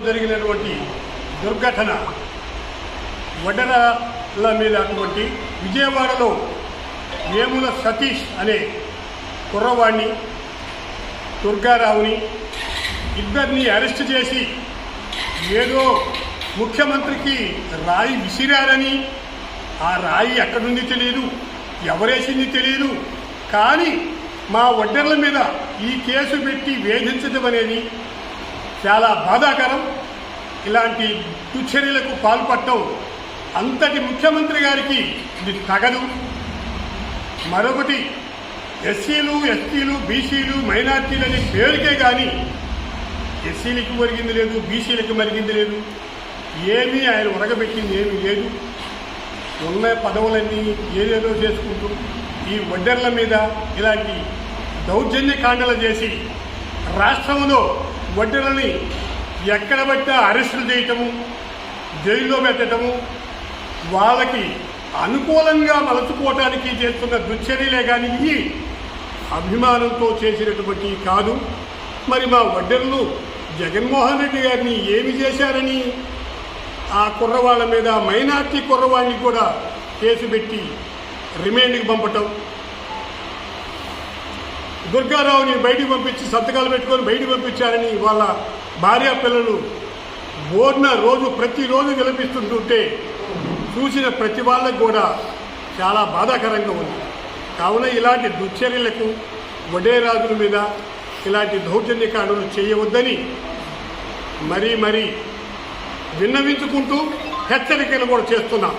జరిగినటువంటి దుర్ఘటన వడ్డెరల మీద అటువంటి విజయవాడలో వేముల సతీష్ అనే కుర్రవాణ్ణి దుర్గారావుని ఇద్దరిని అరెస్ట్ చేసి ఏదో ముఖ్యమంత్రికి రాయి విసిరారని ఆ రాయి ఎక్కడుంది తెలియదు, ఎవరేసింది తెలియదు, కానీ మా వడ్డెర్ల మీద ఈ కేసు పెట్టి వేధించడం అనేది చాలా బాధాకరం. ఇలాంటి దుశ్చర్యలకు పాల్పడటం అంతటి ముఖ్యమంత్రి గారికి ఇది తగదు. మరొకటి ఎస్సీలు, ఎస్టీలు, బీసీలు, మైనార్టీలు అనే పేరుకే కానీ ఎస్సీలకు మరిగింది లేదు, బీసీలకు మరిగింది లేదు, ఏమీ ఆయన ఉరగబెట్టింది ఏమీ లేదు. ఉన్న పదవులన్నీ ఏదేదో చేసుకుంటూ ఈ వడ్డెర్ల మీద ఇలాంటి దౌర్జన్యకాండలు చేసి రాష్ట్రంలో వడ్డెర్లని ఎక్కడ పట్టినా అరెస్టులు చేయటము, జైల్లో పెట్టడము, వాళ్ళకి అనుకూలంగా మలచుకోవటానికి చేస్తున్న దుశ్చర్యలే కానీ ఈ అభిమానంతో చేసినటువంటి కాదు. మరి మా వడ్డెర్లు జగన్మోహన్ రెడ్డి గారిని ఏమి చేశారని ఆ కుర్రవాళ్ళ మీద మైనార్టీ కుర్రవాడిని కూడా కేసు పెట్టి రిమాండ్కి పంపటం, దుర్గారావుని బయటికి పంపించి సంతకాలు పెట్టుకొని బయటికి పంపించారని వాళ్ళ భార్య పిల్లలు బోర్న ప్రతిరోజు విలపిస్తుంటుంటే చూసిన ప్రతి వాళ్ళకు కూడా చాలా బాధాకరంగా ఉంది. కావున ఇలాంటి దుశ్చర్యలకు వడ్డేరాజుల మీద ఇలాంటి దౌర్జన్యకాండలు చేయవద్దని మరీ విన్నవించుకుంటూ హెచ్చరికలు కూడా చేస్తున్నాం.